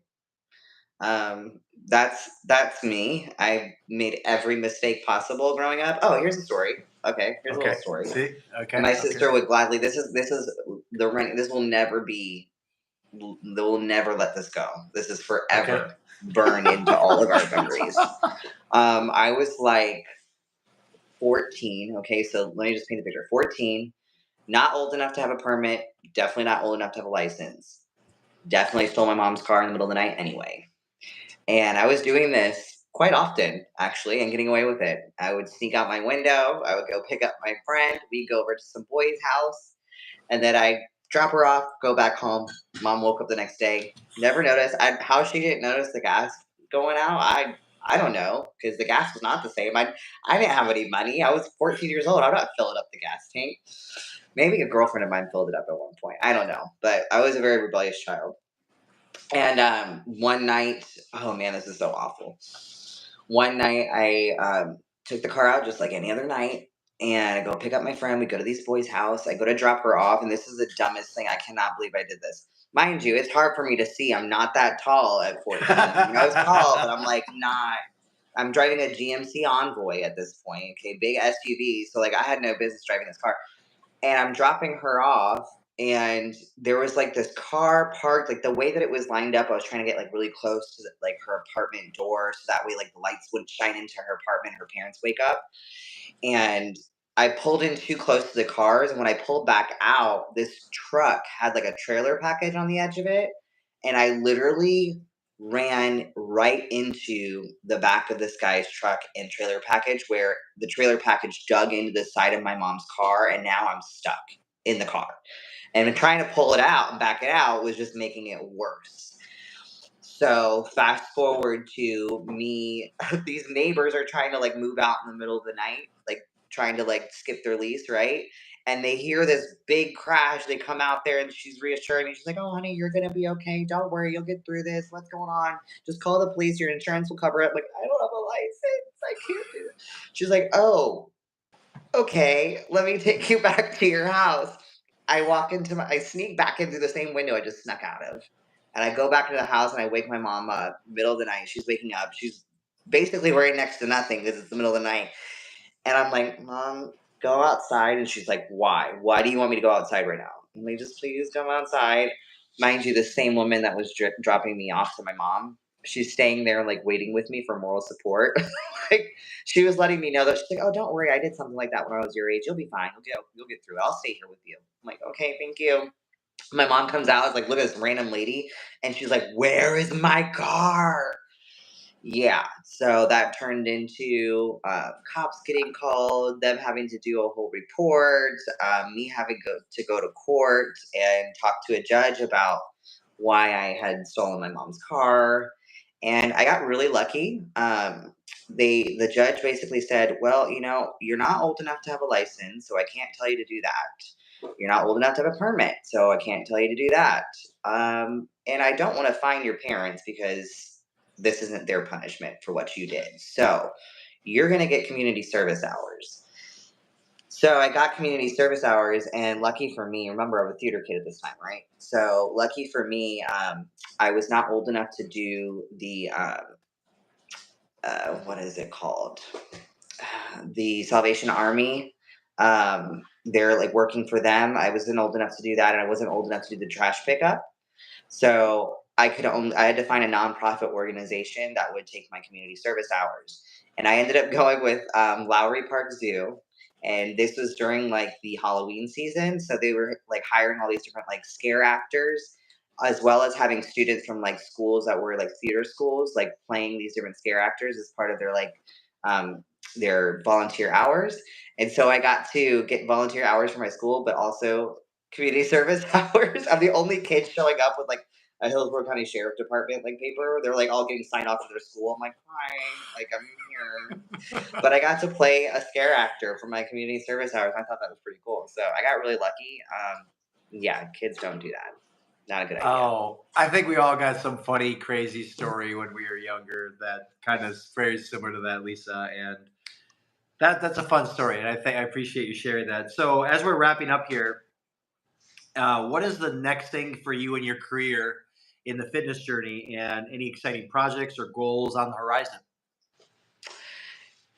That's me. I made every mistake possible growing up. Oh, here's a story. Okay, here's a little story. See? Okay. And my sister would gladly. This is the running. This will never be. They will never let this go. This is forever burned into all of our memories. I was like 14. Okay, so let me just paint the picture. 14, not old enough to have a permit. Definitely not old enough to have a license. Definitely stole my mom's car in the middle of the night anyway. And I was doing this quite often, actually, and getting away with it. I would sneak out my window. I would go pick up my friend. We'd go over to some boy's house. And then I drop her off, go back home. Mom woke up the next day. Never noticed. How she didn't notice the gas going out, I don't know, because the gas was not the same. I didn't have any money. I was 14 years old. I'm not filling up the gas tank. Maybe a girlfriend of mine filled it up at one point. I don't know. But I was a very rebellious child. And one night, oh man, this is so awful. One night, I took the car out just like any other night, and I go pick up my friend. We go to these boys' house. I go to drop her off, and this is the dumbest thing. I cannot believe I did this. Mind you, it's hard for me to see. I'm not that tall at 14. I was tall, but I'm like not. I'm driving a GMC Envoy at this point. Okay, big SUV. So like I had no business driving this car, and I'm dropping her off, and there was like this car parked, like the way that it was lined up, I was trying to get like really close to like her apartment door so that way like the lights wouldn't shine into her apartment, her parents wake up. And I pulled in too close to the cars, and when I pulled back out, this truck had like a trailer package on the edge of it, and I literally ran right into the back of this guy's truck and trailer package, where the trailer package dug into the side of my mom's car, and now I'm stuck in the car. And trying to pull it out and back it out was just making it worse. So fast forward to me, these neighbors are trying to like move out in the middle of the night, like trying to like skip their lease, right? And they hear this big crash. They come out there, and she's reassuring me. She's like, "Oh, honey, you're gonna be okay. Don't worry, you'll get through this. What's going on? Just call the police. Your insurance will cover it." I'm like, I don't have a license. I can't do it. She's like, "Oh, okay. Let me take you back to your house." I sneak back in through the same window I just snuck out of. And I go back to the house, and I wake my mom up, middle of the night. She's waking up. She's basically right next to nothing because it's the middle of the night. And I'm like, "Mom, go outside." And she's like, "Why? Why do you want me to go outside right now?" I'm like, "Just please come outside." Mind you, the same woman that was dropping me off to my mom, she's staying there, like waiting with me for moral support. Like she was letting me know that she's like, "Oh, don't worry, I did something like that when I was your age. You'll be fine. You'll get through it. I'll stay here with you." I'm like, "Okay, thank you." My mom comes out, is like, "Look at this random lady," and she's like, "Where is my car?" Yeah, so that turned into cops getting called, them having to do a whole report, me having to go to court and talk to a judge about why I had stolen my mom's car. And I got really lucky. The judge basically said, "Well, you're not old enough to have a license, so I can't tell you to do that. You're not old enough to have a permit, so I can't tell you to do that. And I don't want to fine your parents because this isn't their punishment for what you did. So you're going to get community service hours." So I got community service hours, and lucky for me, remember I'm a theater kid at this time, right? So lucky for me, I was not old enough to do the, what is it called? The Salvation Army. They're like working for them. I wasn't old enough to do that, and I wasn't old enough to do the trash pickup. So I had to find a nonprofit organization that would take my community service hours. And I ended up going with Lowry Park Zoo. And this was during like the Halloween season. So they were like hiring all these different like scare actors, as well as having students from like schools that were like theater schools, like playing these different scare actors as part of their volunteer hours. And so I got to get volunteer hours for my school, but also community service hours. I'm the only kid showing up with like a Hillsborough County Sheriff Department like paper. They're like all getting signed off to their school. I'm like, hi, like I'm here. But I got to play a scare actor for my community service hours. I thought that was pretty cool. So I got really lucky. Yeah, kids don't do that. Not a good idea. Oh, I think we all got some funny, crazy story when we were younger that kind of is very similar to that, Lisa. And that's a fun story. And I appreciate you sharing that. So as we're wrapping up here, what is the next thing for you in your career in the fitness journey, and any exciting projects or goals on the horizon?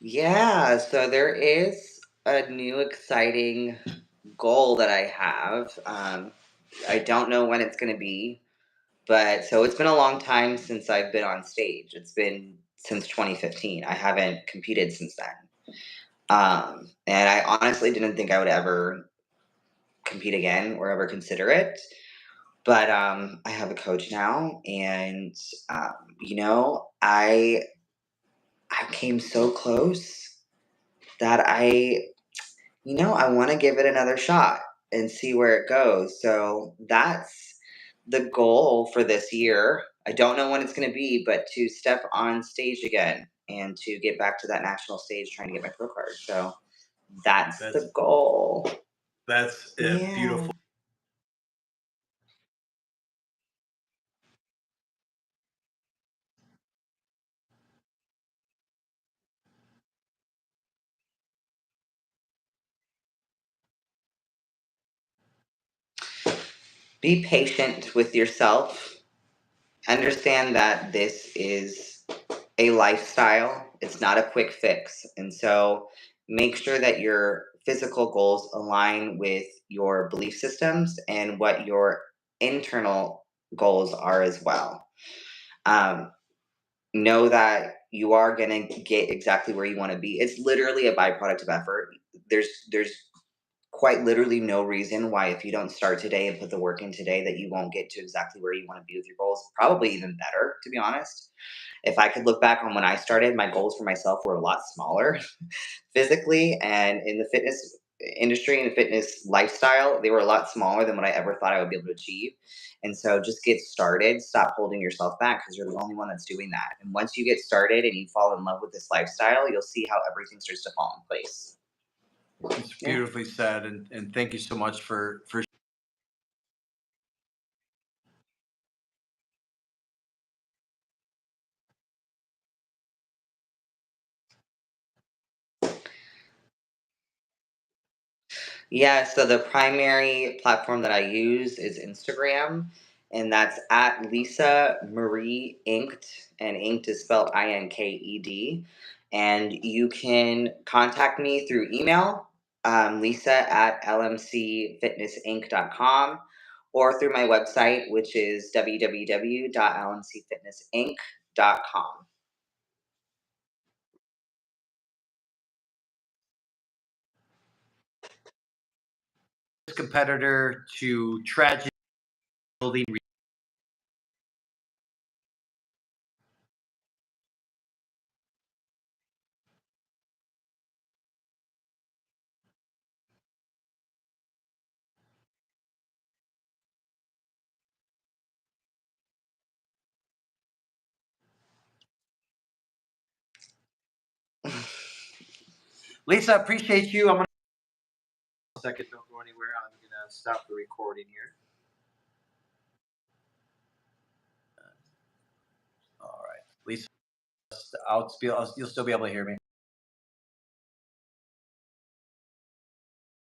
Yeah, so there is a new exciting goal that I have. I don't know when it's going to be, but so it's been a long time since I've been on stage. It's been since 2015. I haven't competed since then. And I honestly didn't think I would ever compete again or ever consider it. But I have a coach now, and you know, I came so close that I want to give it another shot and see where it goes. So that's the goal for this year. I don't know when it's going to be, but to step on stage again and to get back to that national stage trying to get my pro card. So that's the goal. That's beautiful. Be patient with yourself. Understand that this is a lifestyle, it's not a quick fix. And so make sure that your physical goals align with your belief systems and what your internal goals are as well. Um, know that you are going to get exactly where you want to be. It's literally a byproduct of effort. There's quite literally no reason why, if you don't start today and put the work in today, that you won't get to exactly where you want to be with your goals. Probably even better, to be honest. If I could look back on when I started, my goals for myself were a lot smaller physically, and in the fitness industry and the fitness lifestyle, they were a lot smaller than what I ever thought I would be able to achieve. And so just get started, stop holding yourself back, because you're the only one that's doing that. And once you get started and you fall in love with this lifestyle, you'll see how everything starts to fall in place. It's beautifully said, and thank you so much for Yeah, so the primary platform that I use is Instagram, and that's at Lisa Marie Inked, and Inked is spelled Inked. And you can contact me through email, Lisa at lmcfitnessinc.com, or through my website, which is www.lmcfitnessinc.com. this competitor to tragedy building. Lisa, appreciate you. I'm gonna second. Don't go anywhere. I'm gonna stop the recording here. All right, Lisa, you'll still be able to hear me.